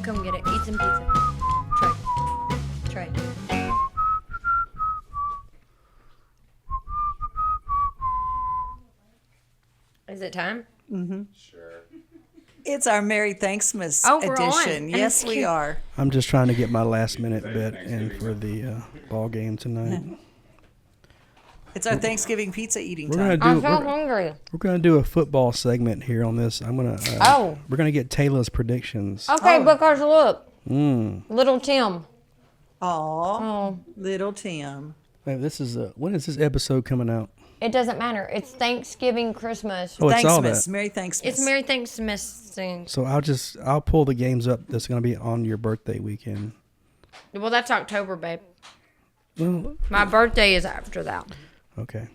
can come get it. Eat some pizza. Tre. Is it time? Mm-hmm. Sure. It's our Merry Thanksmas we're edition. on. Yes, we are. I'm just trying to get my last minute bet in for the ball game tonight. It's our Thanksgiving pizza eating We're time. I'm so hungry. We're gonna do a football segment here on this. I'm gonna. We're gonna get Tayla's predictions. Okay, because look, Mm. little Tim. Aw, little Tim. Hey, this is when is this episode coming out? It doesn't matter. It's Thanksgiving, Christmas. Oh, it's all Thanksmas. that. Merry Thanksmas. It's Merry Thanksmas thing. So I'll pull the games up that's gonna be on your birthday weekend. Well, that's October, babe. Well, My birthday is after that. okay.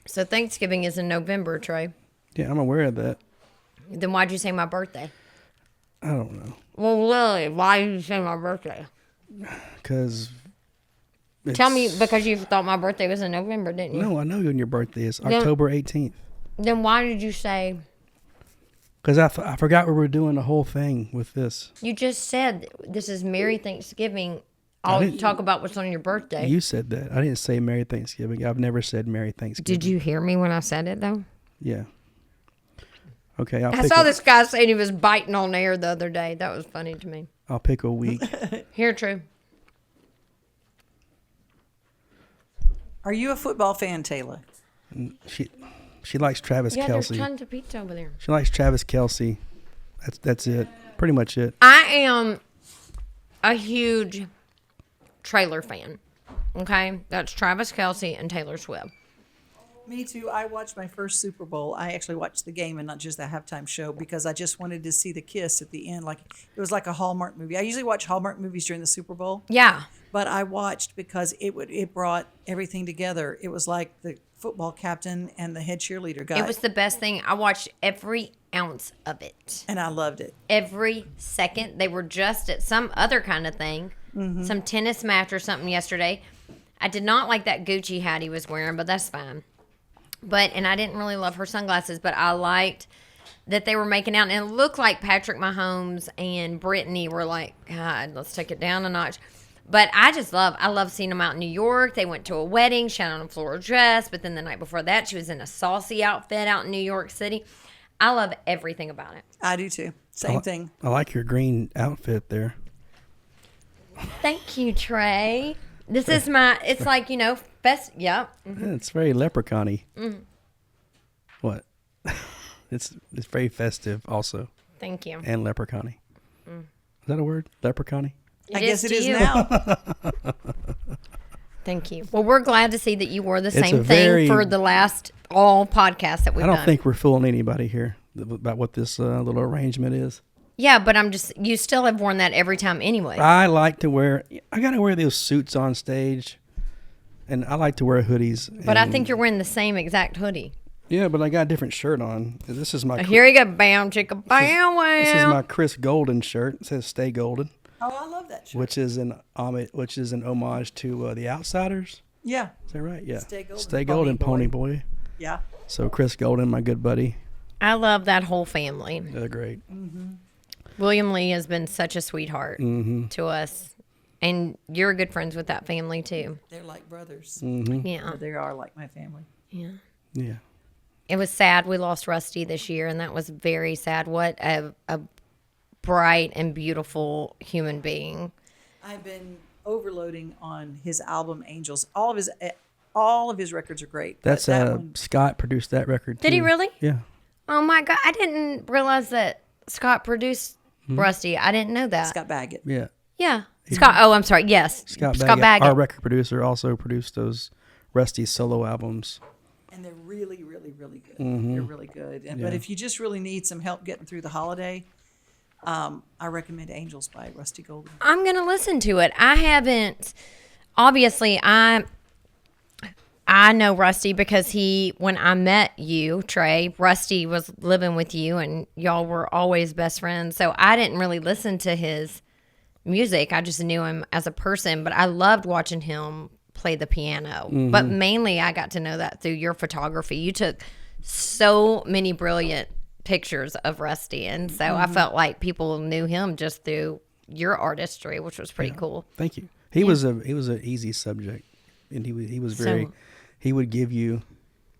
So Thanksgiving is in November, Tre. Yeah, I'm aware of that. Then why'd you say my birthday? I don't know. Well, really, why did you say my birthday? Because. Tell me, because you thought my birthday was in November, didn't you? No, I know when your birthday is. October 18th. Then why did you say... Because I forgot we were doing the whole thing with this. You just said this is Merry Thanksgiving. I'll talk about what's on your birthday. You said that. I didn't say Merry Thanksgiving. I've never said Merry Thanksgiving. Did you hear me when I said it, though? Yeah. Okay. I saw this guy saying he was biting on air the other day. That was funny to me. I'll pick a week. Here, True. Are you a football fan, Tayla? She likes Travis Yeah, Kelce. there's tons of pizza over there. She likes Travis Kelce. That's it. Pretty much it. I am a huge trailer fan. Okay? That's Travis Kelce and Taylor Swift. Me too. I watched my first Super Bowl. I actually watched the game and not just the halftime show because I just wanted to see the kiss at the end. Like it was like a Hallmark movie. I usually watch Hallmark movies during the Super Bowl. Yeah. But I watched because it brought everything together. It was like the football captain and the head cheerleader guy. It was the best thing. I watched every ounce of it. And I loved it. Every second. They were just at some other kind of thing. Mm-hmm. Some tennis match or something yesterday. I did not like that Gucci hat he was wearing, but that's fine. And I didn't really love her sunglasses, but I liked that they were making out. And it looked like Patrick Mahomes and Brittany were like, God, let's take it down a notch. But I love seeing them out in New York. They went to a wedding. She had on a floral dress. But then the night before that, she was in a saucy outfit out in New York City. I love everything about it. I do too. Same thing. I like your green outfit there. Thank you, Tre. This is it's like, best, yeah. Mm-hmm. Yeah, it's very leprechaun-y. Mm. What? It's very festive also. Thank you. And leprechaun-y. Mm. Is that a word? Leprechaun-y? I guess it is now. Thank you. Well, we're glad to see that you wore the same thing for the last all podcasts that we've done. I don't think we're fooling anybody here about what this little arrangement is. Yeah, but you still have worn that every time anyway. I like to wear, I got to wear those suits on stage, and I like to wear hoodies. But I think you're wearing the same exact hoodie. Yeah, but I got a different shirt on. This is my... Here you go, bam, chicka, bam, wow. This is my Chris Golden shirt. It says Stay Golden. Oh, I love that shirt. Which is an homage to The Outsiders. Yeah. Is that right? Yeah. Stay Golden, Pony Boy. Yeah. So Chris Golden, my good buddy. I love that whole family. They're great. Mm-hmm. William Lee has been such a sweetheart to us. And you're good friends with that family, too. They're like brothers. Mm-hmm. Yeah. Or they are like my family. Yeah. Yeah. It was sad we lost Rusty this year, and that was very sad. What a bright and beautiful human being. I've been overloading on his album Angels. All of his records are great. That's Scott produced that record too. Did he really? Yeah. Oh my God. I didn't realize that Scott produced Rusty. I didn't know that. Scott Baggett. Yeah. Yeah. Scott. Oh, I'm sorry. Yes. Scott Baggett. Our record producer also produced those Rusty solo albums. And they're really, really, really good. Mm-hmm. They're really good. But if you just really need some help getting through the holiday, I recommend Angels by Rusty Golden. I'm going to listen to it. I haven't. Obviously, I know Rusty because when I met you, Tre, Rusty was living with you and y'all were always best friends. So I didn't really listen to his music. I just knew him as a person, but I loved watching him play the piano. Mm-hmm. But mainly I got to know that through your photography. You took so many brilliant pictures of Rusty, and so I felt like people knew him just through your artistry, which was pretty cool. Thank you. He was an easy subject, and he was very. He would give you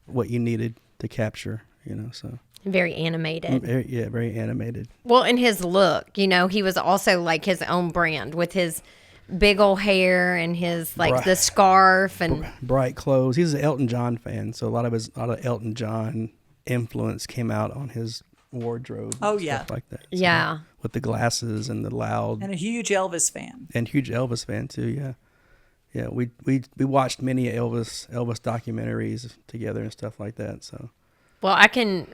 what you needed to capture. So very animated. Very animated. Well, in his look, he was also like his own brand with his big old hair and his the scarf and bright clothes. He's an Elton John fan, so a lot of Elton John influence came out on his wardrobe. Oh, and stuff like that. So, yeah, with the glasses and the loud. And a huge Elvis fan. And huge Elvis fan too. Yeah. Yeah, we watched many Elvis documentaries together and stuff like that. So, well, I can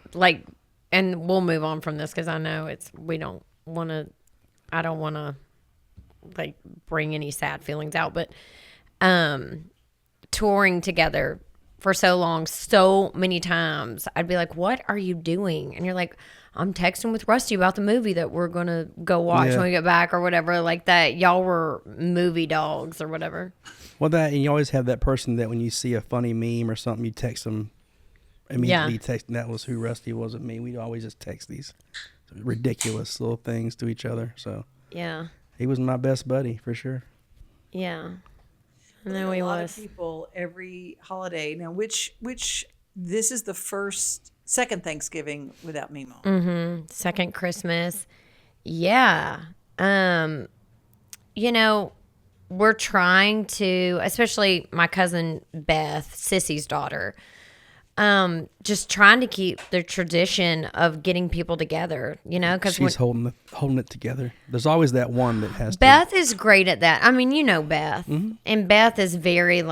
and we'll move on from this because I know I don't want to bring any sad feelings out, but touring together for so long, so many times, I'd be like, "What are you doing?" And you're like, "I'm texting with Rusty about the movie that we're gonna go watch when we get back, or whatever." Like that, y'all were movie dogs or whatever. Well, and you always have that person that when you see a funny meme or something, you text them immediately. Yeah. Text, and that was who Rusty was with me. We'd always just text these ridiculous little things to each other. So yeah, he was my best buddy for sure. Yeah. I know he was. A lot of people every holiday. Now, which this is the second Thanksgiving without Mimo. Mm-hmm. Second Christmas. Yeah. We're trying to, especially my cousin Beth, Sissy's daughter, just trying to keep the tradition of getting people together, because she's holding it together. There's always that one that has Beth is great at that. I mean, Beth, and Beth is very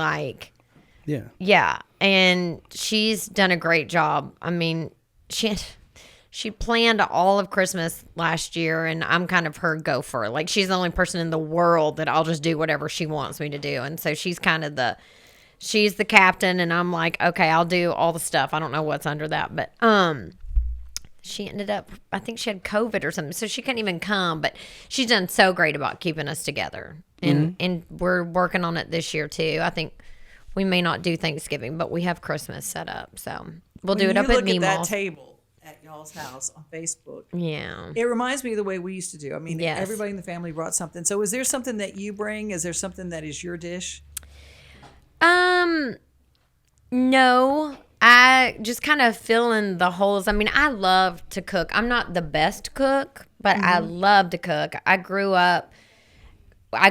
yeah, and she's done a great job. I mean, she planned all of Christmas last year, and I'm kind of her gopher. Like, she's the only person in the world that I'll just do whatever she wants me to do, and so she's kind of she's the captain, and I'm like, okay, I'll do all the stuff. I don't know what's under that, but she ended up, I think she had COVID or something, so she couldn't even come, but she's done so great about keeping us together, and we're working on it this year too. I think we may not do Thanksgiving, but we have Christmas set up, so we'll do it up at Meemaw's. Look at that table at y'all's house on Facebook. Yeah. It reminds me of the way we used to do. I mean, everybody in the family brought something. So is there something that you bring? Is there something that is your dish? No, I just kind of fill in the holes. I mean, I love to cook. I'm not the best cook, but I love to cook. I grew up in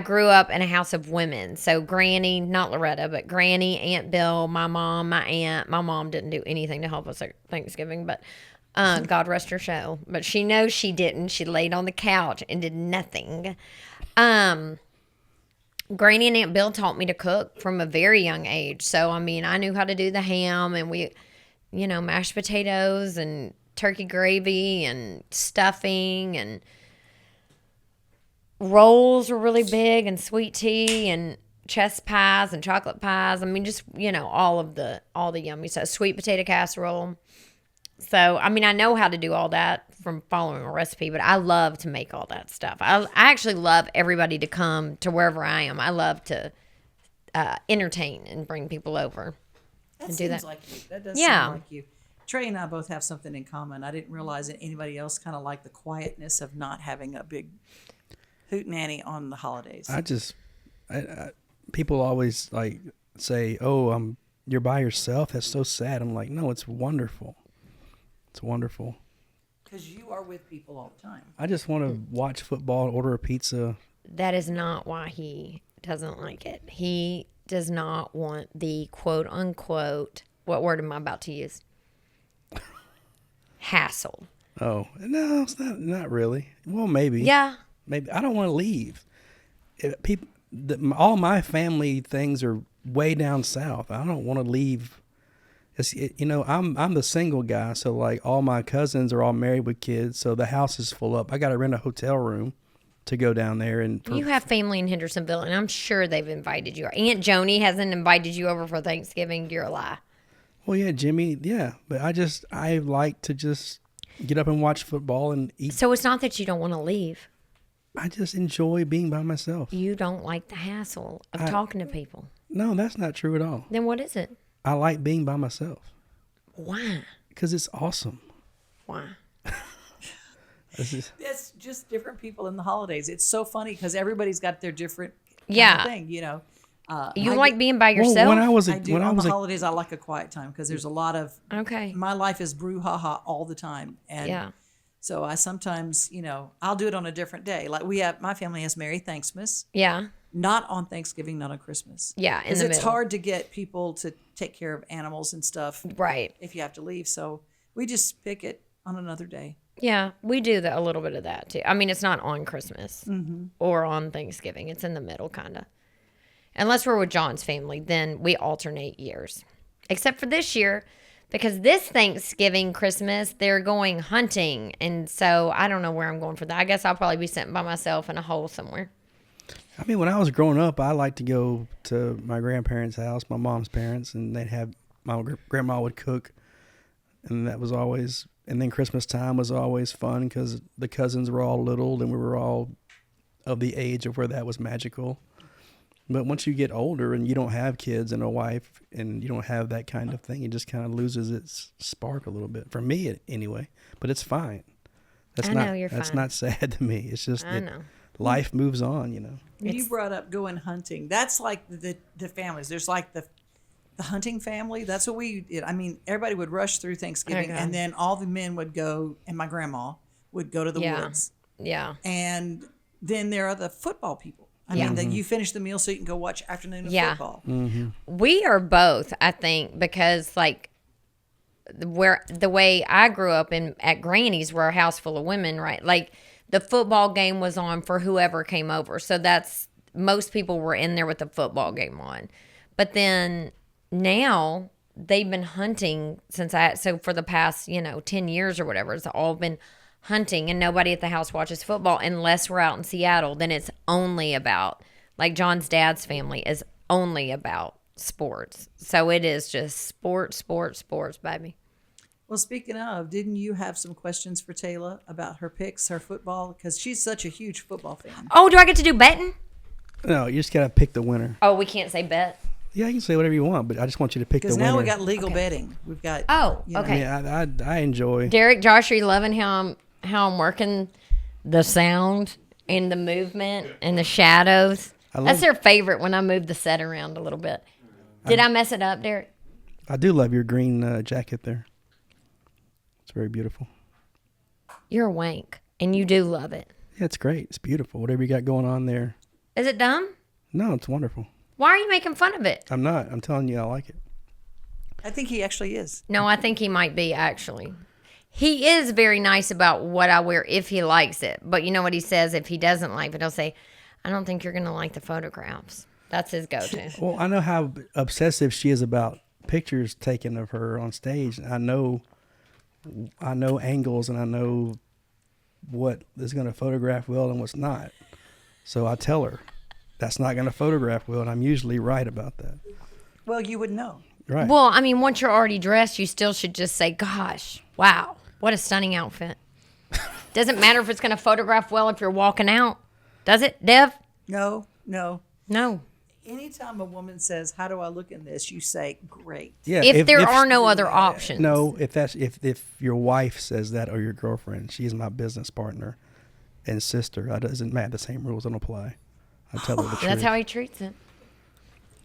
a house of women. So Granny, not Loretta, but Granny, Aunt Bill, my mom, my aunt. My mom didn't do anything to help us at Thanksgiving, but God rest her soul. But she knows she didn't. She laid on the couch and did nothing. Granny and Aunt Bill taught me to cook from a very young age. So, I mean, I knew how to do the ham, and we, mashed potatoes and turkey gravy and stuffing, and rolls were really big, and sweet tea and chest pies and chocolate pies. I mean, just, all the yummy stuff. Sweet potato casserole. So, I mean, I know how to do all that from following a recipe, but I love to make all that stuff. I actually love everybody to come to wherever I am. I love to entertain and bring people over. That and seems do that. like you. That does sound like you. Tre and I both have something in common. I didn't realize that anybody else kind of liked the quietness of not having a big hootenanny on the holidays. People always say, "Oh, you're by yourself. That's so sad." I'm like, no, it's wonderful. It's wonderful. Because you are with people all the time. I just want to watch football, order a pizza. That is not why he doesn't like it. He does not want the quote unquote, what word am I about to use? Hassle. Oh, no, it's not really. Well, maybe. Yeah. Maybe. I don't want to leave. All my family things are way down south. I don't want to leave. I'm the single guy, so all my cousins are all married with kids, so the house is full up. I got to rent a hotel room to go down there. You have family in Hendersonville, and I'm sure they've invited you. Aunt Joni hasn't invited you over for Thanksgiving. You're a lie. Well, yeah, Jimmy, yeah, but I like to just get up and watch football and eat. So it's not that you don't want to leave. I just enjoy being by myself. You don't like the hassle of talking to people. No, that's not true at all. Then what is it? I like being by myself. Why? Because it's awesome. Why? It's just different people in the holidays. It's so funny because everybody's got their different thing, you know. You like being by yourself? Well, when I was on the holidays, I like a quiet time because there's a lot of. Okay. My life is brouhaha all the time, and so I sometimes, you know, I'll do it on a different day. Like my family has Merry Thanksmas. Yeah. Not on Thanksgiving, not on Christmas. Yeah, because it's hard to get people to take care of animals and stuff. Right. If you have to leave, so we just pick it on another day. Yeah, we do a little bit of that too. I mean, it's not on Christmas or on Thanksgiving. It's in the middle, kind of. Unless we're with John's family, then we alternate years. Except for this year, because this Thanksgiving, Christmas, they're going hunting. And so I don't know where I'm going for that. I guess I'll probably be sitting by myself in a hole somewhere. I mean, when I was growing up, I liked to go to my grandparents' house, my mom's parents, and they'd have, my grandma would cook. And that was always, and then Christmas time was always fun because the cousins were all little and we were all of the age of where that was magical. But once you get older and you don't have kids and a wife and you don't have that kind of thing, it just kind of loses its spark a little bit. For me, anyway. But it's fine. That's not sad to me. It's just life moves on, you know. You brought up going hunting. That's like the families. There's like the hunting family. That's what we did. I mean, everybody would rush through Thanksgiving, and then all the men would go, and my grandma would go to the woods. Yeah. And then there are the football people. I mean, that you finish the meal so you can go watch afternoon of football. Mm-hmm. We are both, I think, because like the way I grew up at Granny's, we're a house full of women, right? Like the football game was on for whoever came over. So most people were in there with the football game on. But then now they've been hunting so for the past, 10 years or whatever, it's all been hunting, and nobody at the house watches football unless we're out in Seattle. Then it's only about, like John's dad's family is only about sports. So it is just sports, baby. Well, speaking of, didn't you have some questions for Tayla about her picks, her football? Because she's such a huge football fan. Oh, do I get to do betting? No, you just got to pick the winner. Oh, we can't say bet? Yeah, you can say whatever you want, but I just want you to pick the winner. Because now we got legal betting. We've got. Oh, okay. Yeah, I enjoy. Derek, Josh, are you loving how I'm working the sound and the movement and the shadows? That's their favorite when I move the set around a little bit. Did I mess it up, Derek? I do love your green jacket there. It's very beautiful. You're a wank, and you do love it. Yeah, it's great. It's beautiful. Whatever you got going on there. Is it dumb? No, it's wonderful. Why are you making fun of it? I'm not. I'm telling you I like it. I think he actually is. No, I think he might be, actually. He is very nice about what I wear if he likes it. But you know what he says? If he doesn't like it, he'll say, I don't think you're going to like the photographs. That's his go-to. Well, I know how obsessive she is about pictures taken of her on stage. I know angles and I know what is going to photograph well and what's not. So I tell her that's not going to photograph well, and I'm usually right about that. Well, you would know. Right. Well, I mean, once you're already dressed, you still should just say, gosh, wow, what a stunning outfit. Doesn't matter if it's going to photograph well if you're walking out. Does it, Dev? No. Anytime a woman says, how do I look in this? You say, great. Yeah. If there are no other options. No, if your wife says that or your girlfriend, she's my business partner and sister. It doesn't matter. The same rules don't apply. I tell her the truth. That's how he treats it.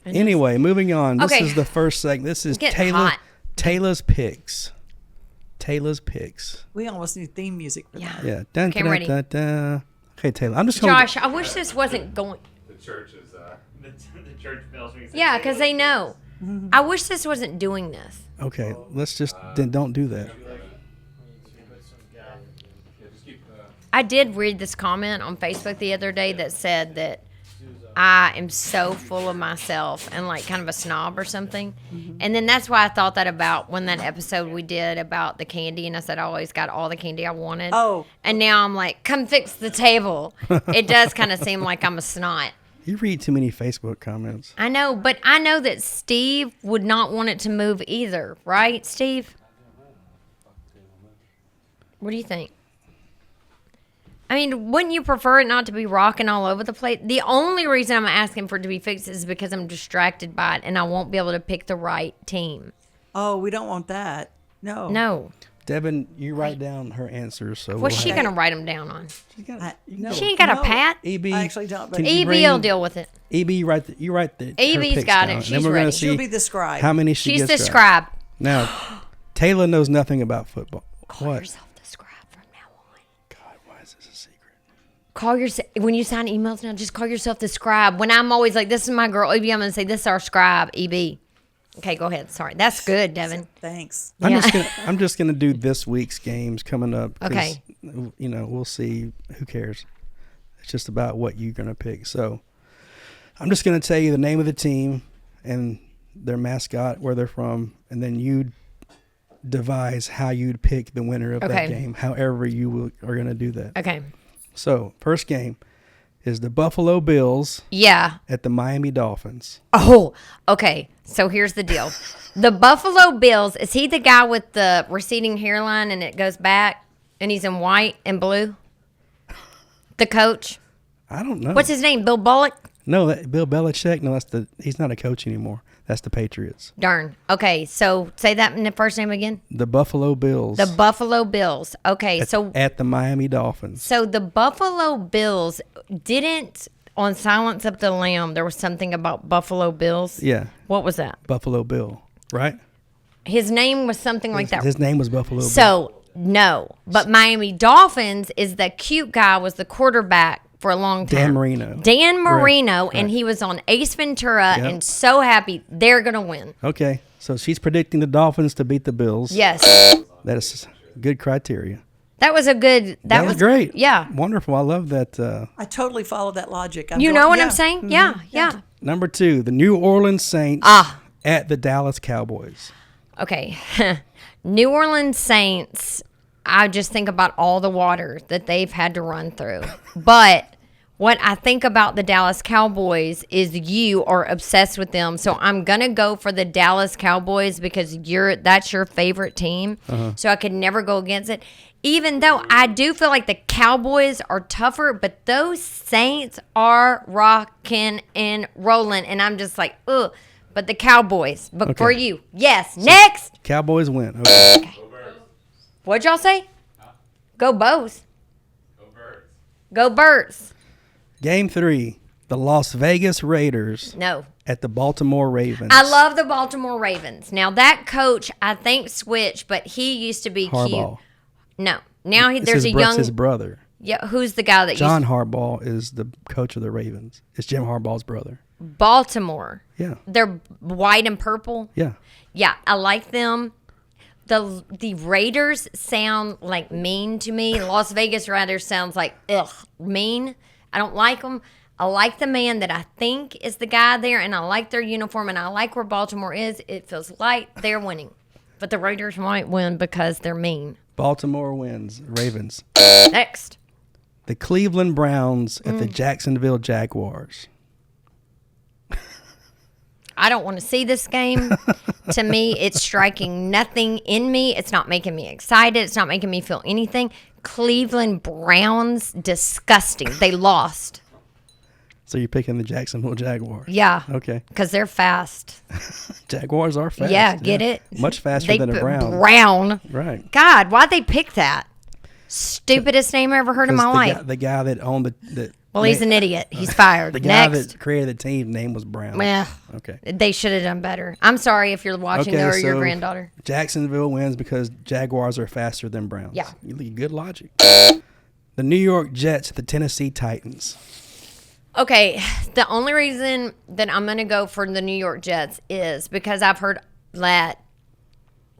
Anyway, moving on. This Okay. is the first segment. This is Tayla's picks. Tayla's picks. We almost need theme music for that. Yeah. Dun, Okay, dun, ready. dun, dun. Okay, Tayla. I'm just going. Josh, I wish this wasn't going. The church is the church bells ring. Yeah, because they know. I wish this wasn't doing this. Okay, let's just then don't do that. I did read this comment on Facebook the other day that said that I am so full of myself and like kind of a snob or something. And then that's why I thought that about when that episode we did about the candy, and I said I always got all the candy I wanted. Oh. And now I'm like, come fix the table. It does kind of seem like I'm a snot. You read too many Facebook comments. I know, but I know that Steve would not want it to move either, right, Steve? What do you think? I mean, wouldn't you prefer it not to be rocking all over the place? The only reason I'm asking for it to be fixed is because I'm distracted by it and I won't be able to pick the right team. Oh, we don't want that. No. No. Devin, you write down her answers. So What's she gonna write them down on? No, She ain't got a pad. EB, I actually don't. But Can you EB bring- will deal with it. EB, you write the. her EB's picks got it. down, and She's then we're ready. gonna see she'll be the scribe. how many she She's gets the right. scribe. Now, Tayla knows nothing about football. Call What? yourself the scribe from now on. God, why is this a secret? Call yourself when you sign emails now. Just call yourself the scribe. When I'm always like, "This is my girl EB," I'm gonna say, "This is our scribe EB." Okay, go ahead. Sorry, that's good, Devin. Thanks. I'm just gonna do this week's games coming up. 'Cause, Okay. You know, we'll see. Who cares? It's just about what you're gonna pick. So, I'm just gonna tell you the name of the team and their mascot, where they're from, and then you devise how you'd pick the winner of that game. However, are gonna do that. Okay. So, first game is the Buffalo Bills Yeah. at the Miami Dolphins. Oh, okay. So here's the deal. The Buffalo Bills, is he the guy with the receding hairline and it goes back and he's in white and blue? The coach? I don't know. What's his name? Bill Bullock? No, that Bill Belichick. No, he's not a coach anymore. That's the Patriots. Darn. Okay, so say that in the first name again. The Buffalo Bills. The Buffalo Bills. Okay, at the Miami Dolphins. So the Buffalo Bills didn't, on Silence of the Lamb, there was something about Buffalo Bills. Yeah, What was that? Buffalo Bill, right? His name was something like that. His name was Buffalo Bill. So, no. But Miami Dolphins is the cute guy, was the quarterback for a long time. Dan Marino. Dan Marino, Right. and he was on Ace Ventura, Yep. and so happy they're going to win. Okay, so she's predicting the Dolphins to beat the Bills. Yes. That is good criteria. That was a good... That was great. Yeah. Wonderful. I love that. I totally follow that logic. You know what I'm saying? Yeah, yeah. Number 2, the New Orleans Saints at the Dallas Cowboys. Okay. New Orleans Saints, I just think about all the water that they've had to run through. But what I think about the Dallas Cowboys is you are obsessed with them. So I'm going to go for the Dallas Cowboys because that's your favorite team. So I could never go against it. Even though I do feel like the Cowboys are tougher, but those Saints are rocking and rolling. And I'm just like, ugh. But the Cowboys. But for you. Yes. Next. Cowboys win. Okay. What'd y'all say? Go Bows. Go Birds. Go Birds. Game 3, the Las Vegas Raiders No. at the Baltimore Ravens. I love the Baltimore Ravens. Now, that coach, I think, switched, but he used to be Harbaugh. cute. No. Now It's there's a young... his brother. Yeah, who's the guy that John used... Harbaugh is the coach of the Ravens. It's Jim Harbaugh's brother. Baltimore. Yeah. They're white and purple. Yeah. Yeah, I like them. The Raiders sound like mean to me. Las Vegas Raiders sounds like, ugh, mean. I don't like them. I like the man that I think is the guy there, and I like their uniform, and I like where Baltimore is. It feels like they're winning. But the Raiders might win because they're mean. Baltimore wins. Ravens. Next. The Cleveland Browns at the Jacksonville Jaguars. I don't want to see this game. To me, it's striking nothing in me. It's not making me excited. It's not making me feel anything. Cleveland Browns, disgusting. They lost. So you're picking the Jacksonville Jaguars. Yeah. Okay. Because they're fast. Jaguars are fast. Yeah, get it? Much faster They than a put Brown. Brown. Right. God, why'd they pick that? Stupidest name I ever heard in my life. The guy that owned the Well, he's an idiot. He's fired. the guy Next. that created the team name was Brown. Well, Okay. they should have done better. I'm sorry if you're watching or your granddaughter. Jacksonville wins because Jaguars are faster than Browns. Yeah. Good logic. The New York Jets at the Tennessee Titans. Okay, the only reason that I'm going to go for the New York Jets is because I've heard that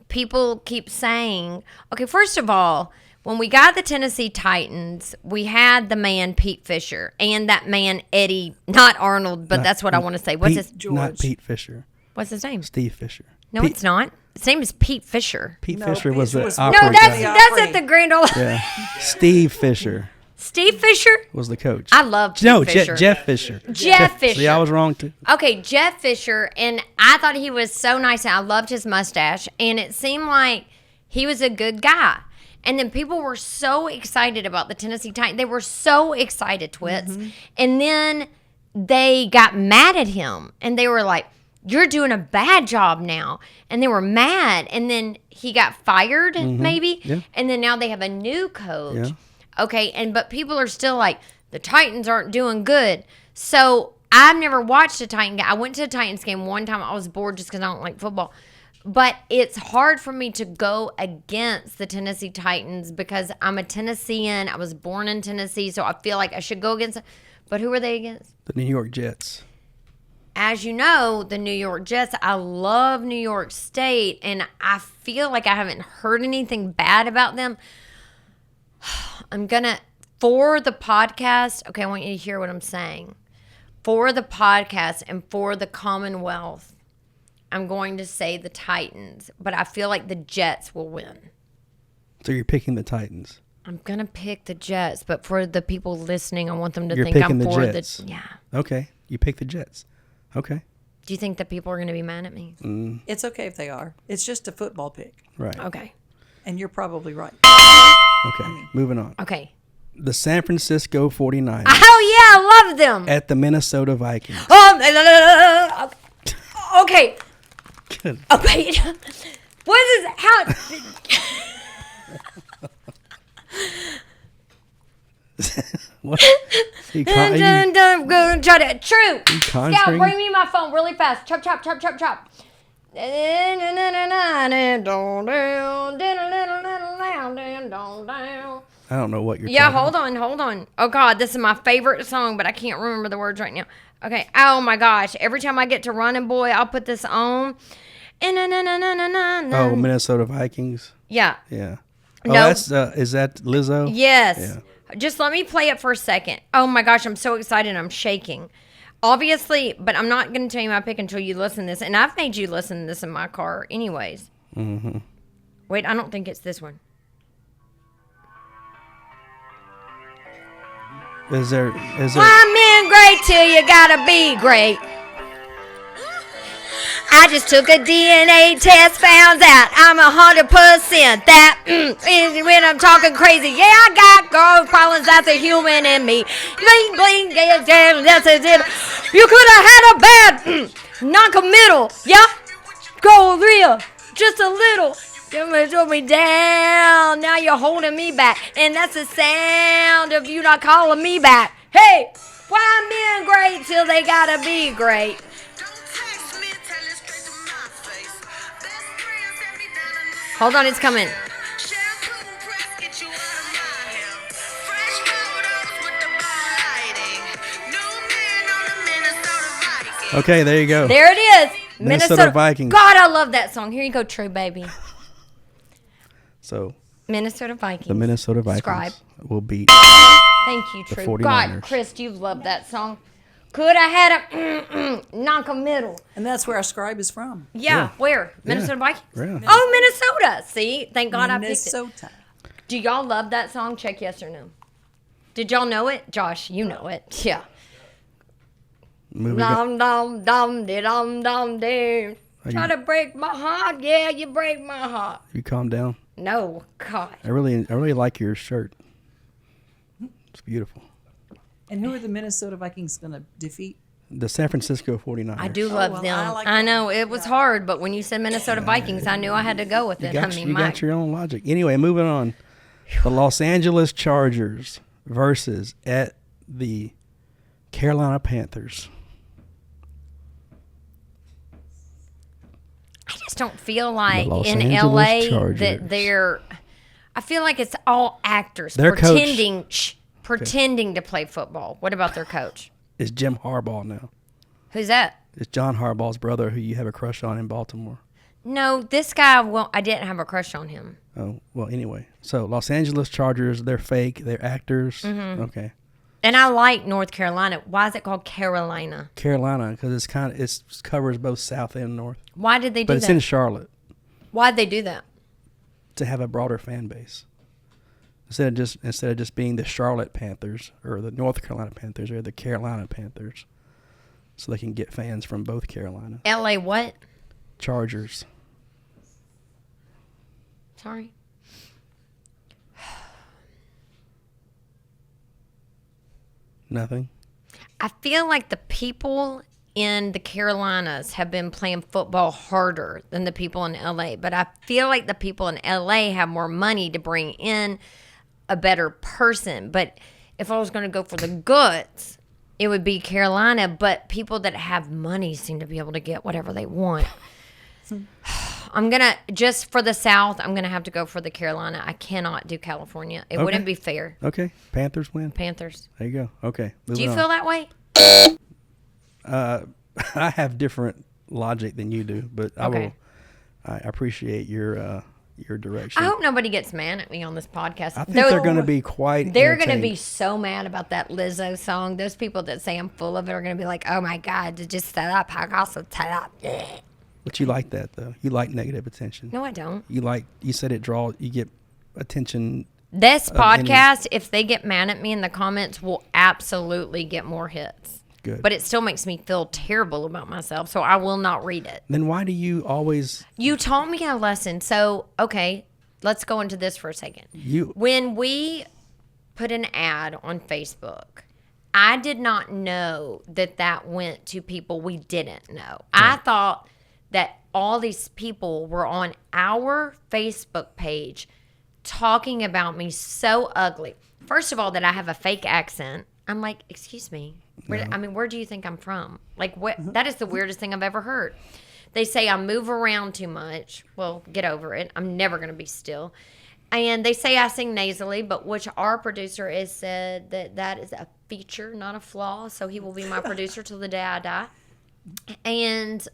people keep saying, okay, first of all, when we got the Tennessee Titans, we had the man Pete Fisher and that man Eddie, not Arnold, but that's what I want to say. What's his Not Pete Fisher. What's his name? Steve Fisher. No, it's not. His name is Pete Fisher. Pete No, Fisher Pete was the was- opera No, that's guy. at the Grand Ole. Yeah. Steve Fisher Steve Fisher. was the coach. I love Pete No, Fisher. Jeff Fisher. Jeff Fisher. See, I was wrong too. Okay, Jeff Fisher, and I thought he was so nice, and I loved his mustache, and it seemed like he was a good guy. And then people were so excited about the Tennessee Titans. They were so excited, Twits. And then they got mad at him, and they were like, you're doing a bad job now. And they were mad. And then he got fired, maybe. Yeah. And then now they have a new coach. Yeah. Okay. But people are still like, the Titans aren't doing good. So I've never watched a Titan game. I went to a Titans game one time. I was bored just because I don't like football. But it's hard for me to go against the Tennessee Titans because I'm a Tennessean. I was born in Tennessee, so I feel like I should go against it. But who are they against? The New York Jets. As you know, the New York Jets, I love New York State, and I feel like I haven't heard anything bad about them. I'm going to, for the podcast, okay, I want you to hear what I'm saying. For the podcast and for the Commonwealth, I'm going to say the Titans, but I feel like the Jets will win. So you're picking the Titans. I'm going to pick the Jets, but for the people listening, I want them to You're think I'm picking the for Jets. the... Yeah. Okay. You pick the Jets. Okay. Do you think that people are going to be mad at me? It's okay if they are. It's just a football pick. Right. Okay. And you're probably right. Okay. Moving on. Okay. The San Francisco 49ers Oh, yeah, I love them. at the Minnesota Vikings. Okay. Good. Oh, wait. What is how? What? You I'm gonna try to. True. conjuring? Scout, bring me my phone really fast. Chop, chop, chop, chop, chop. I don't know what you're Yeah, talking hold on. Oh, God, this is my favorite song, but I can't remember the words right now. Okay. Oh, my gosh. Every time I get to Running Boy, I'll put this on. Oh, Minnesota Vikings. Yeah. Yeah. Oh, No. that's is that Lizzo? Yes. Yeah. Just let me play it for a second. Oh, my gosh. I'm so excited. I'm shaking. Obviously, but I'm not going to tell you my pick until you listen to this. And I've made you listen to this in my car anyways. Mm-hmm. Wait, I don't think it's this one. Is there? I'm in great till you gotta be great. I just took a DNA test, found out I'm 100% that is when I'm talking crazy. Yeah, I got girl problems, that's a human in me. Bling, bling, yeah, damn, that's a dip. You could have had a bad non-committal. Yeah, go real, just a little. You throw me down, now you're holding me back. And that's the sound of you not calling me back. Hey, why men great till they gotta be great? Hold on, it's coming. Okay, there you go. There it is. Minnesota Vikings. God, I love that song. Here you go, True Baby. So Minnesota Vikings. the Minnesota Vikings Subscribe. will beat. Thank you, The True. 49ers. God, Chris, you love that song. Could I had a non-committal? And that's where our scribe is from. Yeah, where? Minnesota Vikings? Yeah. Oh, Minnesota. See? Thank God I picked it. Minnesota. Do y'all love that song? Check yes or no. Did y'all know it? Josh, you know it. Yeah. Moving Dum dum dum de dum dum de. Are Try you- to break my heart. Yeah, you break my heart. You calm down. No, God. I really like your shirt. It's beautiful. And who are the Minnesota Vikings going to defeat? The San Francisco 49ers. I do love well, them. I like I them. know it was hard, but when you said Minnesota Vikings, I knew I had to go with it. You I got, mean, you my got your own logic. Anyway, moving on. The Los Angeles Chargers versus at the Carolina Panthers. I just don't feel like Los in Angeles LA Chargers. that they're. I feel like it's all actors Their coach- pretending to play football. What about their coach? It's Jim Harbaugh now. Who's that? It's John Harbaugh's brother who you have a crush on in Baltimore. No, this guy. Well, I didn't have a crush on him. Oh, well, anyway. So, Los Angeles Chargers, they're fake. They're actors. Mm-hmm. Okay. And I like North Carolina. Why is it called Carolina? Carolina, because it covers both South and North. Why did they do But it's that? in Charlotte Why'd they do that? to have a broader fan base. Instead of just being the Charlotte Panthers or the North Carolina Panthers or the Carolina Panthers. So they can get fans from both Carolina. LA what? Chargers. Sorry. Nothing. I feel like the people in the Carolinas have been playing football harder than the people in LA, but I feel like the people in LA have more money to bring in a better person. But if I was going to go for the goods, it would be Carolina, but people that have money seem to be able to get whatever they want. I'm going to, just for the South, I'm going to have to go for the Carolina. I cannot do California. It wouldn't be fair. Okay. Panthers win. Panthers. There you go. Okay. Do you feel that way? I have different logic than you do, but I appreciate your direction. I hope nobody gets mad at me on this podcast. I think they're going to be quite They're going to entertained. be so mad about that Lizzo song. Those people that say I'm full of it are going to be like, oh my God, to just set up. I also set up. But you like that, though. You like negative attention. No, I don't. You said you get attention. This podcast, if they get mad at me in the comments, will absolutely get more hits. Good. But it still makes me feel terrible about myself, so I will not read it. Then why do you always... You taught me a lesson. So, okay, let's go into this for a second. When we put an ad on Facebook, I did not know that went to people we didn't know. I thought that all these people were on our Facebook page talking about me so ugly. First of all, that I have a fake accent. I'm like, excuse me. Where do you think I'm from? Like, what? That is the weirdest thing I've ever heard. They say I move around too much. Well, get over it. I'm never going to be still. And they say I sing nasally, but which our producer has said that is a feature, not a flaw. So he will be my producer till the day I die. And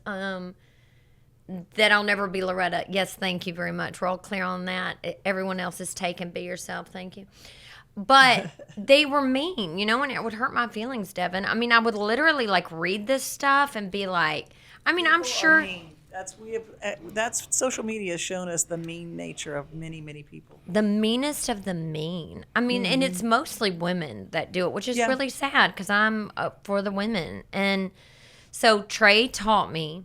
that I'll never be Loretta. Yes, thank you very much. We're all clear on that. Everyone else is taken. Be yourself. Thank you. But they were mean, and it would hurt my feelings, Devon. I mean, I would literally read this stuff and be like, I'm sure. That's social media has shown us the mean nature of many, many people. The meanest of the mean. I mean, and it's mostly women that do it, which is really sad because I'm up for the women. And so Tre taught me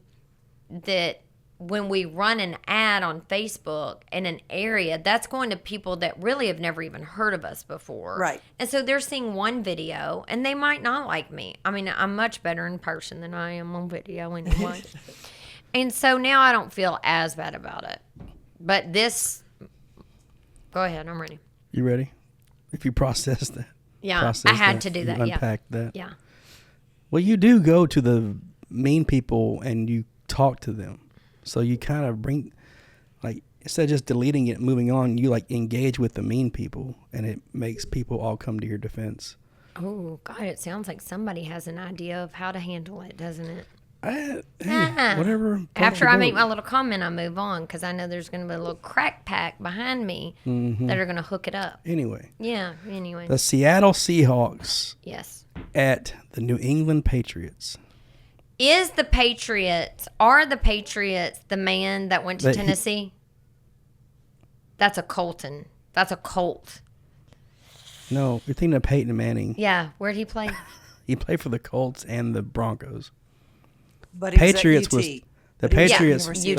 that when we run an ad on Facebook in an area, that's going to people that really have never even heard of us before. Right. And so they're seeing one video, and they might not like me. I mean, I'm much better in person than I am on video anyway. And so now I don't feel as bad about it. But this, go ahead, I'm ready. You ready? If you process that. Yeah, I had to do that, unpack that. Yeah. Well, you do go to the mean people and you talk to them. So you kind of bring, instead of just deleting it and moving on, you engage with the mean people, and it makes people all come to your defense. Oh, God, it sounds like somebody has an idea of how to handle it, doesn't it? Whatever. After I make my little comment, I move on because I know there's going to be a little crack pack behind me that are going to hook it up. Anyway. Yeah, anyway. The Seattle Seahawks. Yes. At the New England Patriots. Are the Patriots the man that went to Tennessee? That's a Colton. That's a Colt. No, you're thinking of Peyton Manning. Yeah, where'd he play? He played for the Colts and the Broncos. But Patriots was the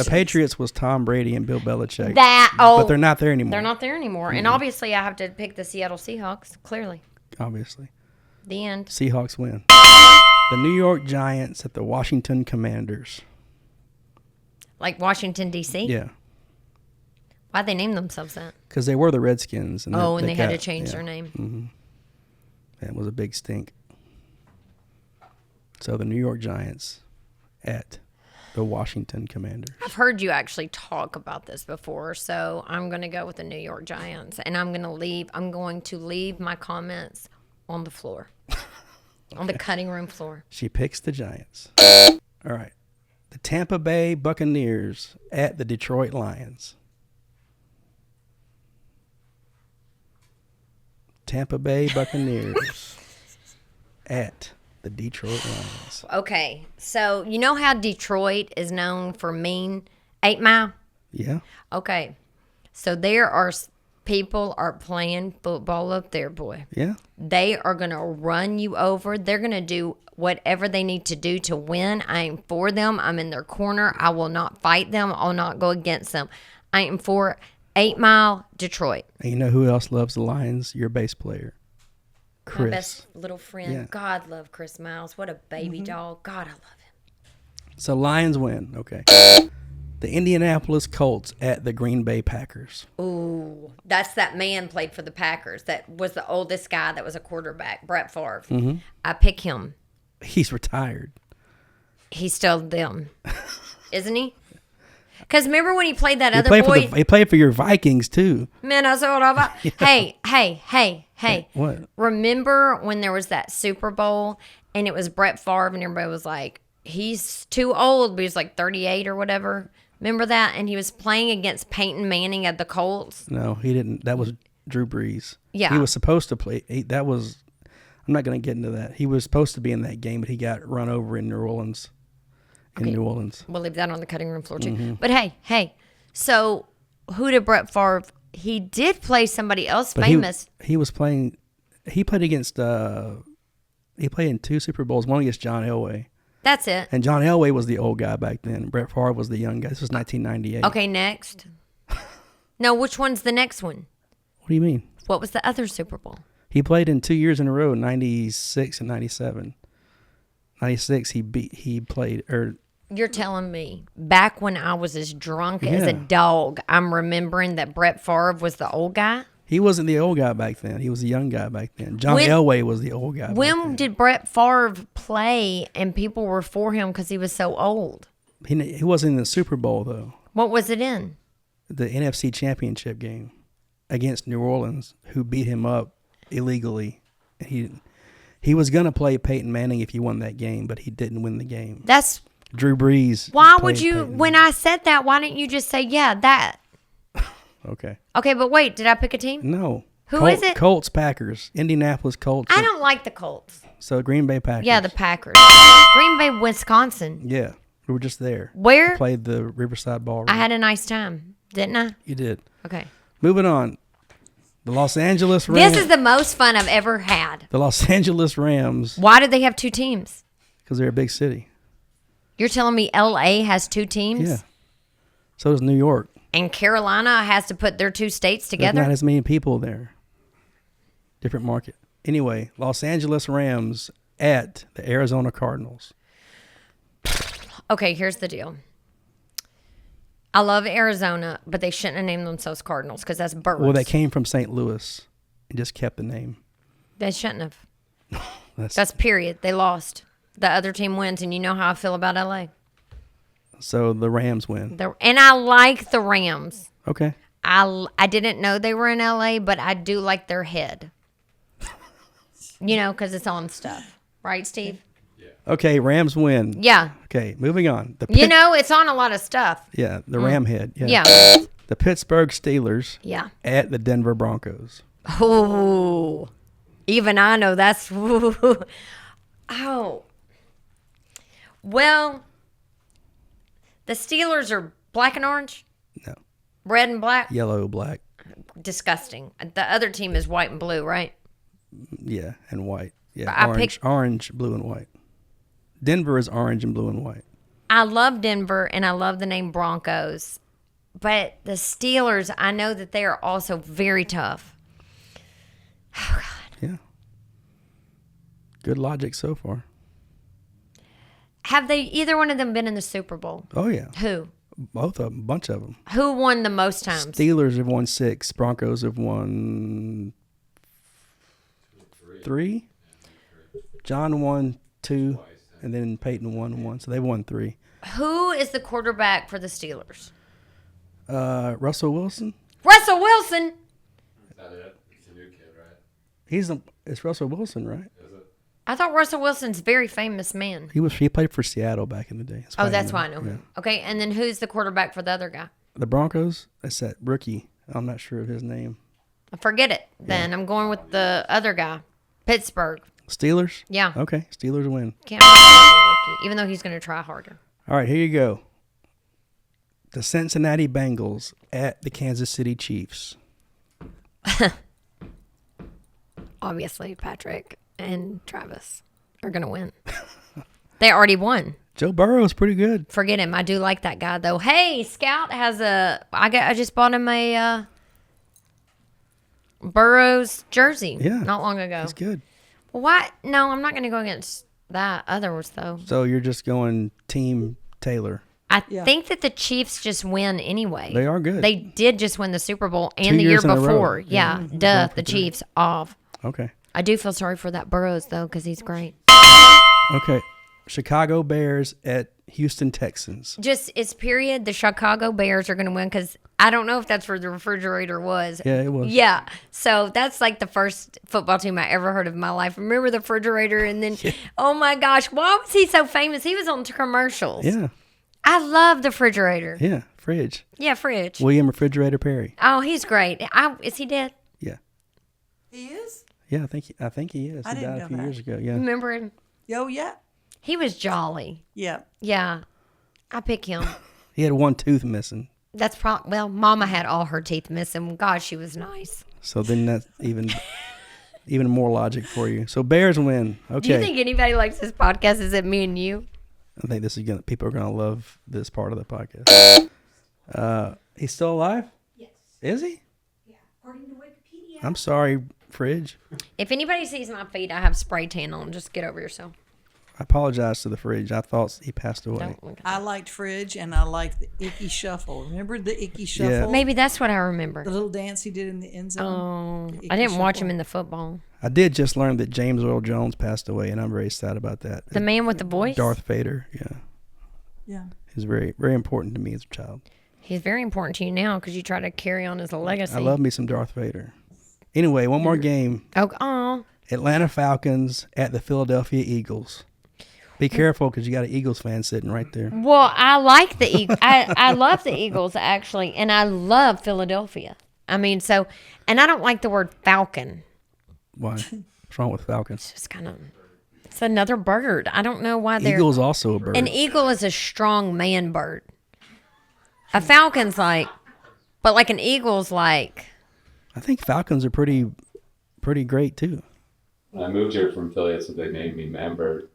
Patriots was Tom Brady and Bill Belichick. But they're not there anymore. They're not there anymore. Mm-hmm. And obviously I have to pick the Seattle Seahawks, clearly. Obviously. The end. Seahawks win. The New York Giants at the Washington Commanders. Like Washington, D.C.? Yeah. Why'd they name themselves that? Because they were the Redskins. And they had to change their name. Mm-hmm. That was a big stink. So the New York Giants at the Washington Commanders. I've heard you actually talk about this before, so I'm going to go with the New York Giants, and I'm going to leave my comments on the floor, on the cutting room floor. She picks the Giants. All right. The Tampa Bay Buccaneers at the Detroit Lions. Tampa Bay Buccaneers at the Detroit Lions. Okay, so you know how Detroit is known for mean 8 Mile? Yeah. Okay, so people are playing football up there, boy. Yeah. They are going to run you over. They're going to do whatever they need to do to win. I am for them. I'm in their corner. I will not fight them. I'll not go against them. I am for 8 Mile Detroit. And you know who else loves the Lions? Your bass player, Chris. My best little friend. Yeah. God love Chris Miles. What a baby doll. God, I love him. So Lions win. Okay. The Indianapolis Colts at the Green Bay Packers. Ooh, that's that man played for the Packers. That was the oldest guy that was a quarterback, Brett Favre. Mm-hmm. I pick him. He's retired. He's still them, isn't he? Because remember when he played that other boy? He played for your Vikings, too. Minnesota. Yeah. Hey. What? Remember when there was that Super Bowl and it was Brett Favre and everybody was like, he's too old, but he's like 38 or whatever. Remember that? And he was playing against Peyton Manning at the Colts. No, he didn't. That was Drew Brees. Yeah. He was supposed to play. I'm not going to get into that. He was supposed to be in that game, but he got run over in New Orleans. New Orleans. We'll leave that on the cutting room floor, too. Mm-hmm. But hey. So who did Brett Favre? He did play somebody else famous. He was playing. He played against. He played in 2 Super Bowls. One against John Elway. That's it. And John Elway was the old guy back then. Brett Favre was the young guy. This was 1998. Okay, next. No, which one's the next one? What do you mean? What was the other Super Bowl? He played in 2 years in a row, 96 and 97. 96, he played. You're telling me back when I was as drunk as a Yeah. dog, I'm remembering that Brett Favre was the old guy? He wasn't the old guy back then. He was the young guy back then. John Elway was the old guy back When then. did Brett Favre play and people were for him because he was so old? He wasn't in the Super Bowl, though. What was it in? The NFC Championship game against New Orleans, who beat him up illegally. He was going to play Peyton Manning if he won that game, but he didn't win the game. That's Drew Brees. why would played you? Peyton When I said that, why didn't you just say that? Okay. Okay, but wait, did I pick a team? No. Who is it? Colts, Packers. Indianapolis Colts. I don't like the Colts. So Green Bay Packers. Yeah, the Packers. Green Bay, Wisconsin. Yeah. We were just there. Where? Played the Riverside Ballroom. I had a nice time, didn't I? You did. Okay. Moving on. The Los Angeles Rams. This is the most fun I've ever had. The Los Angeles Rams, Why do they have 2 teams? because they're a big city. You're telling me LA has 2 teams? Yeah. So does New York. And Carolina has to put their 2 states There's together? not as many people there. Different market. Anyway, Los Angeles Rams at the Arizona Cardinals. Okay, here's the deal. I love Arizona, but they shouldn't have named themselves Cardinals because that's birds. Well, they came from St. Louis and just kept the name. They shouldn't have. That's period. They lost. The other team wins, and you know how I feel about LA. So the Rams win. And I like the Rams. Okay. I didn't know they were in LA, but I do like their head. You know, because it's on stuff. Right, Steve? Okay, Rams win. Yeah. Okay, moving on. You know, it's on a lot of stuff. Yeah, the Ram head. Yeah. Yeah. The Pittsburgh Steelers Yeah. at the Denver Broncos. Oh, even I know that's. Oh. Well, the Steelers are black and orange? No. Red and black? Yellow, black. Disgusting. The other team is white and blue, right? Yeah, and white. Yeah, I orange, picked- orange, blue, and white. Denver is orange and blue and white. I love Denver and I love the name Broncos. But the Steelers, I know that they are also very tough. Oh, God. Yeah. Good logic so far. Have they, either one of them, been in the Super Bowl? Oh, yeah. Who? Both of them, a bunch of them. Who won the most times? Steelers have won 6. Broncos have won 3. John won 2, and then Peyton won 1. So they won 3. Who is the quarterback for the Steelers? Russell Wilson. Russell Wilson. Is that it? He's a new kid, right? It's Russell Wilson, right? Is it? I thought Russell Wilson's a very famous man. He played for Seattle back in the day. That's why I know him. Okay, and then who's the quarterback for the other guy? The Broncos. That's that rookie. I'm not sure of his name. Forget it. Then I'm going with the other guy, Pittsburgh. Steelers. Yeah. Okay, Steelers win. Can't remember the rookie, even though he's going to try harder. All right, here you go. The Cincinnati Bengals at the Kansas City Chiefs. Obviously, Patrick and Travis are going to win. They already won. Joe Burrow is pretty good. Forget him. I do like that guy, though. Hey, Scout has I just bought him a Burrow's jersey not long ago. That's good. Well, why? No, I'm not going to go against that others, though. So you're just going team Taylor. I think that the Chiefs just win anyway. They are good. They did just win the Super Bowl and 2 the year years in a row. before. Yeah, the Chiefs off. Okay. I do feel sorry for that Burrows though, because he's great. Okay. Chicago Bears at Houston Texans. Just it's period. The Chicago Bears are going to win because I don't know if that's where the refrigerator was. Yeah, it was. Yeah, so that's like the first football team I ever heard of in my life. Remember the refrigerator, and then oh my gosh, why was he so famous? He was on commercials. Yeah. I love the refrigerator. Yeah. Fridge. Yeah, fridge. William Refrigerator Perry. Oh, he's great. Is he dead? Yeah. He is? Yeah, I think he is. I He didn't died know a few that. years ago. Yeah. Remember him? Oh, yeah. He was jolly. Yeah. Yeah, I pick him. He had one tooth missing. That's probably Mama had all her teeth missing. God, she was nice. So then that's even more logic for you. So Bears win. Okay. Do you think anybody likes this podcast? Is it me and you? I think people are gonna love this part of the podcast. He's still alive? Yes. Is he? Yeah, according to Wikipedia. I'm sorry, Fridge. If anybody sees my feet, I have spray tan on. Just get over yourself. I apologize to the Fridge. I thought he passed away. Don't look at I liked Fridge, and I liked the Icky Shuffle. Remember the Icky Shuffle? Yeah. Maybe that's what I remember. The little dance he did in the end zone. Oh, The I Icky didn't watch Shuffle. him in the football. I did just learn that James Earl Jones passed away, and I'm very sad about that. The man with the voice? Darth Vader, yeah. Yeah. He's very, very important to me as a child. He's very important to you now because you try to carry on his legacy. I love me some Darth Vader. Anyway, one more game. Oh, Atlanta Falcons at the Philadelphia Eagles. Be careful because you got an Eagles fan sitting right there. well, I like the Eagles. I love the Eagles, actually, and I love Philadelphia. I mean, so, and I don't like the word falcon. Why? What's wrong with Falcons? It's kind of, it's another bird. I don't know why they're. Eagle's also a bird. An eagle is a strong man bird. A falcon's like, but like an eagle's like. I think Falcons are pretty great too. When I moved here from Philly, that's what they named me, Manbird.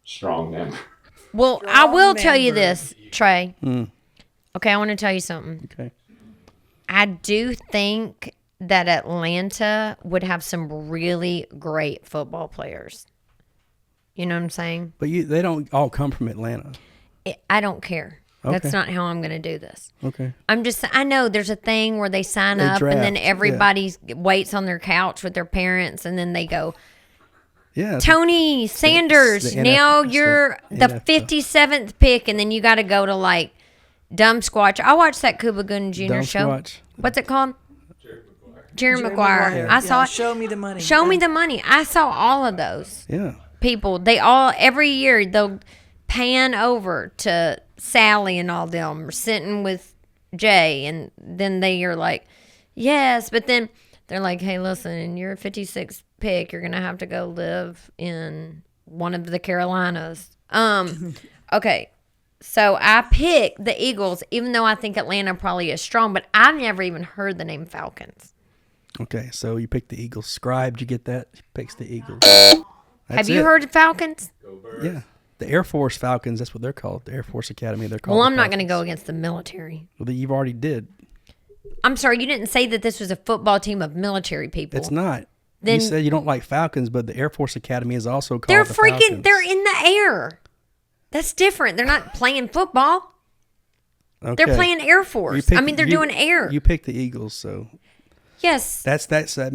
Strong man. Well, I will man tell you bird. this, Tre. Okay, I want to tell you something. Okay. I do think that Atlanta would have some really great football players. You know what I'm saying? But they don't all come from Atlanta. I don't care. Okay. That's not how I'm going to do this. Okay. I know there's a thing where they sign They up and then draft, everybody waits on their couch with their parents and then they go, Yeah. Tony Sanders, the now NFL, you're the the NFL. 57th pick, and then you got to go to like Dumb Squatch. I watched that Cuba Gooding Jr. Dumb show. Squatch. What's it called? Jerry Jerry Maguire. Maguire. I saw Yeah, it. Show me the money. Show me the money. I saw all of those Yeah. people. They all every year they'll pan over to Sally and all them are sitting with Jay, and then they are like, yes, but then they're like, hey, listen, you're a 56th pick. You're gonna have to go live in one of the Carolinas. Okay. So I picked the Eagles, even though I think Atlanta probably is strong, but I've never even heard the name Falcons. Okay. So you picked the Eagles. Scribe, did you get that? He picks the Eagles. Have you heard of Falcons? Yeah. The Air Force Falcons, that's what they're called. The Air Force Academy, they're called. Well, the I'm not going to Falcons. go against the military. Well, you've already did. I'm sorry, you didn't say that this was a football team of military people. It's not. Then- you said you don't like Falcons, but the Air Force Academy is also called They're the freaking, Falcons. they're in the air. That's different. They're not playing football. Okay. They're playing Air You Force. picked- I mean, they're you- doing air. You picked the Eagles, so Yes. that's So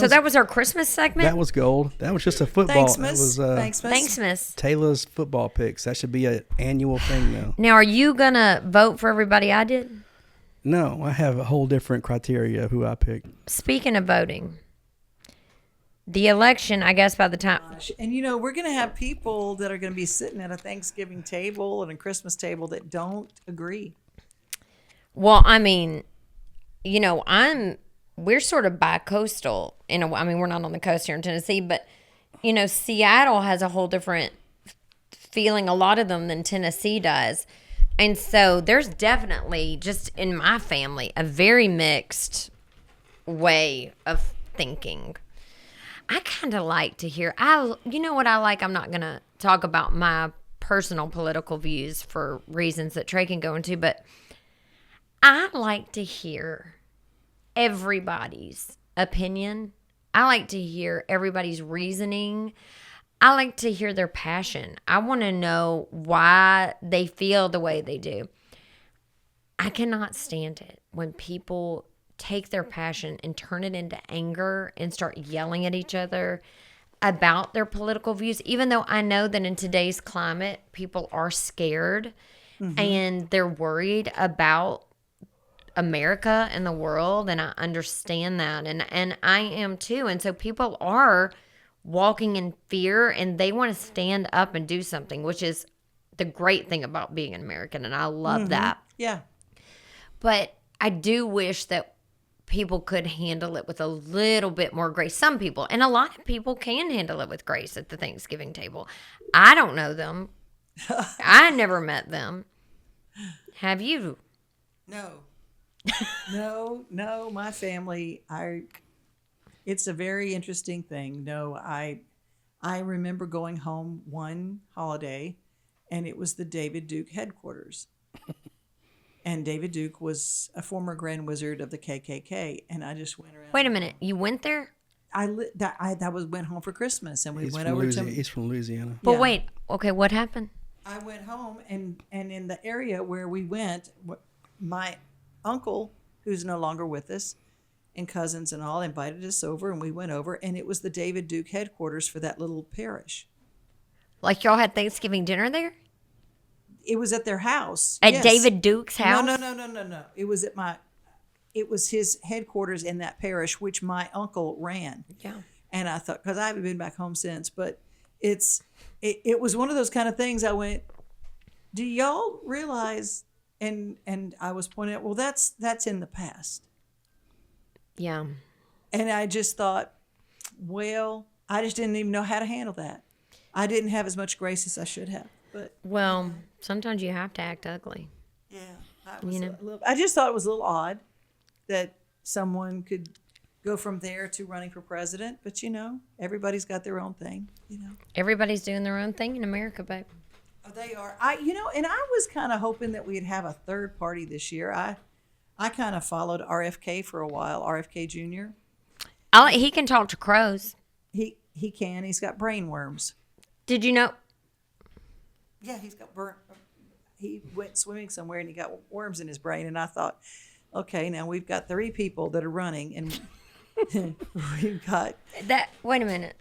that was our Christmas segment? that was gold. That was just a football. That was Thanksmas. Thanksmas. Taylor's football picks. That should be an annual thing now. Now, are you going to vote for everybody I did? No, I have a whole different criteria of who I picked. Speaking of voting, the election, I guess by the time... And you know, we're going to have people that are going to be sitting at a Thanksgiving table and a Christmas table that don't agree. Well, I mean, you know, we're sort of bi-coastal. I mean, we're not on the coast here in Tennessee, but, you know, Seattle has a whole different feeling, a lot of them, than Tennessee does. And so there's definitely, just in my family, a very mixed way of thinking. I kind of like to hear, you know what I like? I'm not going to talk about my personal political views for reasons that Tre can go into, but I like to hear everybody's opinion. I like to hear everybody's reasoning. I like to hear their passion. I want to know why they feel the way they do. I cannot stand it when people take their passion and turn it into anger and start yelling at each other about their political views, even though I know that in today's climate, people are scared and they're worried about America and the world, and I understand that, and I am too. And so people are walking in fear, and they want to stand up and do something, which is the great thing about being an American, and I love that. Yeah. But I do wish that people could handle it with a little bit more grace. Some people, and a lot of people can handle it with grace at the Thanksgiving table. I don't know them. I never met them. Have you? No. No, my family, it's a very interesting thing. No, I remember going home one holiday, and it was the David Duke headquarters. And David Duke was a former Grand Wizard of the KKK, and I just went around. Wait a minute, you went there? Went home for Christmas, and we went over to. He's from Louisiana. But wait, okay, what happened? I went home, and in the area where we went, my uncle, who's no longer with us, and cousins and all, invited us over, and we went over, and it was the David Duke headquarters for that little parish. Like y'all had Thanksgiving dinner there? It was at their house. At yes. David Duke's house? No. It was his headquarters in that parish, which my uncle ran. Yeah. And I thought, because I haven't been back home since, but it was one of those kind of things. I went, do y'all realize? And I was pointing out, well, that's in the past. Yeah. And I just thought, well, I just didn't even know how to handle that. I didn't have as much grace as I should have. But well, sometimes you have to act ugly. Yeah, I just thought it was a little odd that someone could go from there to running for president. But everybody's got their own thing. Everybody's doing their own thing in America, babe. Oh, they are. And I was kind of hoping that we'd have a third party this year. I kind of followed RFK for a while, RFK Jr. He can talk to crows. He can. He's got brain worms. Did you know? Yeah, he's got he went swimming somewhere and he got worms in his brain. And I thought, okay, now we've got 3 people that are running, and we've got that. Wait a minute.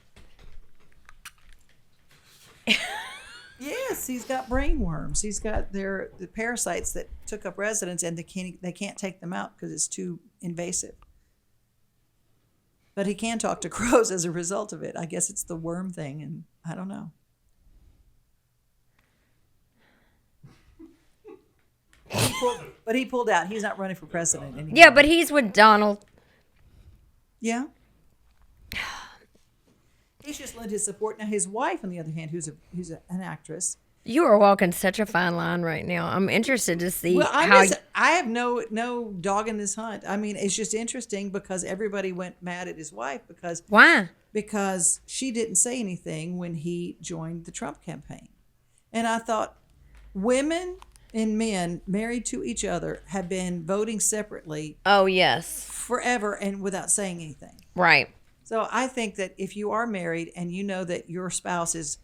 Yes, he's got brain worms. He's got the parasites that took up residence, and they can't take them out because it's too invasive. But he can talk to crows as a result of it. I guess it's the worm thing, and I don't know. But he pulled out. He's not running for president anymore. Yeah, but he's with Donald. Yeah. He's just lent his support. Now, his wife, on the other hand, who's an actress. You are walking such a fine line right now. I'm interested to see I have no dog in this hunt. I mean, it's just interesting because everybody went mad at his wife because. Why? Because she didn't say anything when he joined the Trump campaign. And I thought, women and men married to each other have been voting separately. Oh, yes. Forever and without saying anything. Right. So I think that if you are married and you know that your spouse is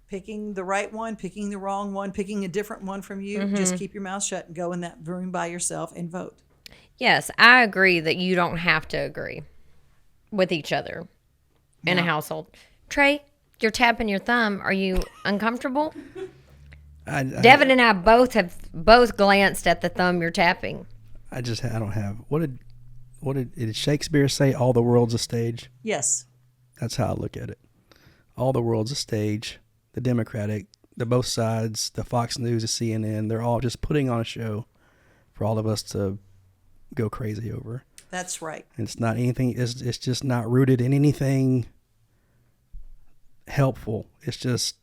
picking the right one, picking the wrong one, picking a different one from you, just keep your mouth shut and go in that room by yourself and vote. Yes, I agree that you don't have to agree with each other in a household. Tre, you're tapping your thumb. Are you uncomfortable? Devon and I both glanced at the thumb you're tapping. I don't have. What did Shakespeare say? All the world's a stage. Yes. That's how I look at it. All the world's a stage. The Democratic, the both sides, the Fox News, the CNN, they're all just putting on a show for all of us to go crazy over. That's right. And it's not anything. It's just not rooted in anything helpful. It's just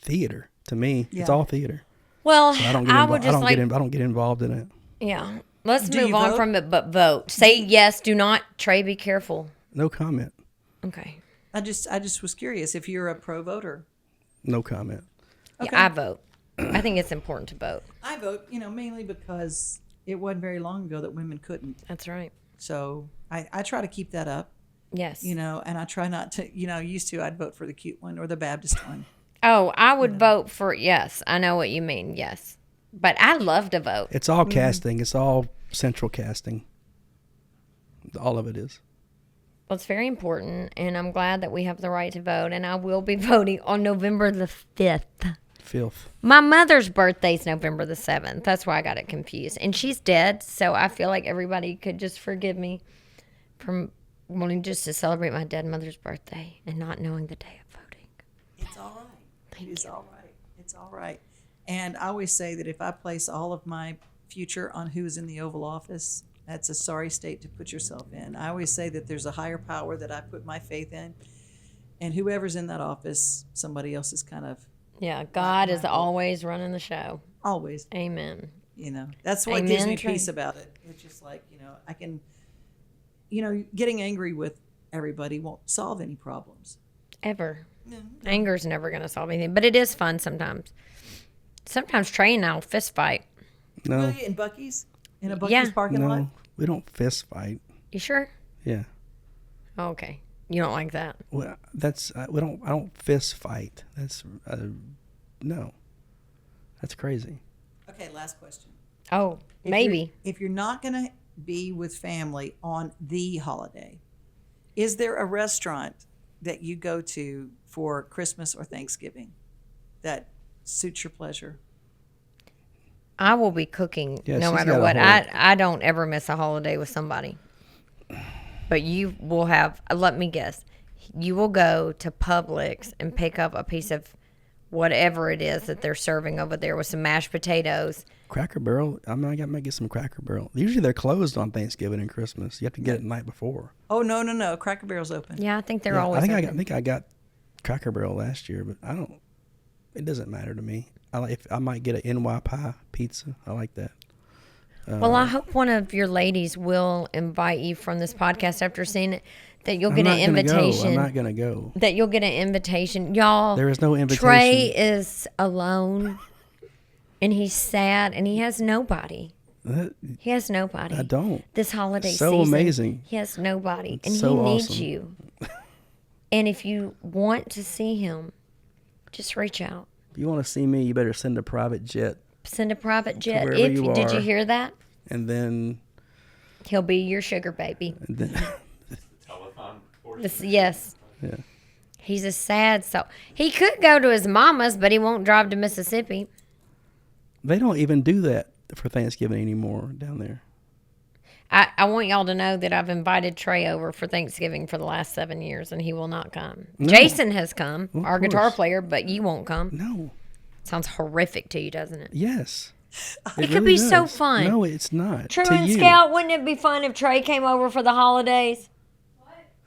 theater to me. Yeah. It's all theater. Well, so I don't get involved in it. Yeah. Let's move on from it, but vote. Say yes. Do not. Tre, be careful. No comment. Okay. I just was curious if you're a pro voter. No comment. Okay. Yeah, I vote. I think it's important to vote. I vote, mainly because it wasn't very long ago that women couldn't. That's right. So I try to keep that up. Yes. You know, and I try not to, you know, used to, I'd vote for the cute one or the Baptist one. Oh, I would vote for, yes. I know what you mean. Yes. But I love to vote. It's all casting. It's all central casting. All of it is. Well, it's very important, and I'm glad that we have the right to vote, and I will be voting on November the 5th. Filth. My mother's birthday's November the 7th. That's why I got it confused. And she's dead, so I feel like everybody could just forgive me from wanting just to celebrate my dead mother's birthday and not knowing the day of voting. It's all right. It's all right. It's all right. And I always say that if I place all of my future on who's in the Oval Office, that's a sorry state to put yourself in. I always say that there's a higher power that I put my faith in, and whoever's in that office, somebody else is kind of... Yeah, God is always running the show. Always. Amen. You know, that's what gives me peace about it. It's just like, you know, I can, you know, getting angry with everybody won't solve any problems. Ever. No. Anger's never going to solve anything, but it is fun sometimes. Sometimes Tre and I will fist fight. No. Really? In Buc-ee's? In a Buc-ee's parking lot? No, we don't fist fight. You sure? Yeah. Oh, okay. You don't like that? Well, that's we don't. I don't fist fight. That's no. That's crazy. Okay, last question. Oh, maybe. If you're not going to be with family on the holiday, is there a restaurant that you go to for Christmas or Thanksgiving that suits your pleasure? I will be cooking Yeah, no she's matter got a what. whole- I don't ever miss a holiday with somebody. But you will have, let me guess, you will go to Publix and pick up a piece of whatever it is that they're serving over there with some mashed potatoes. Cracker Barrel. I might get some Cracker Barrel. Usually they're closed on Thanksgiving and Christmas. You have to get it the night before. Oh, no. Cracker Barrel's open. Yeah, I think they're Yeah, always open. I think I got Cracker Barrel last year, but I don't. It doesn't matter to me. I might get an NY pie pizza. I like that. Well, I hope one of your ladies will invite you from this podcast after seeing it, that you'll get I'm an not gonna go. invitation. I'm not gonna go. That you'll get an invitation. Y'all, There is no invitation. Tre is alone, and he's sad, and he has nobody. He has nobody. I don't. This holiday So season. amazing. He has nobody, It's and so he needs awesome. you. And if you want to see him, just reach out. If you want to see me, you better send a private jet, Send a private jet. wherever you Did you are. hear that? and then He'll be your sugar baby. Telethon portion. Yes. Yeah. He's a sad soul. He could go to his mama's, but he won't drive to Mississippi. They don't even do that for Thanksgiving anymore down there. I want y'all to know that I've invited Tre over for Thanksgiving for the last 7 years, and he will not come. No. Jason has come, Of our guitar course. player, but you won't come. No. Sounds horrific to you, doesn't it? Yes. It could be so does. fun. No, it's not. True to and you. Scout, wouldn't it be fun if Tre came over for the holidays?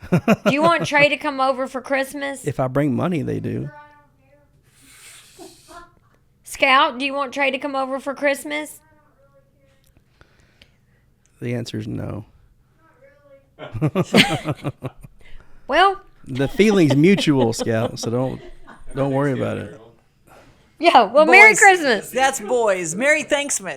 What? Do you want Tre to come over for Christmas? If I bring money, they do. Scout, do you want Tre to come over for Christmas? The answer is no. Well, The feeling's mutual, Scout. So don't worry about it. yeah, well, Merry Boys. Christmas. That's boys. Merry Thanksmas.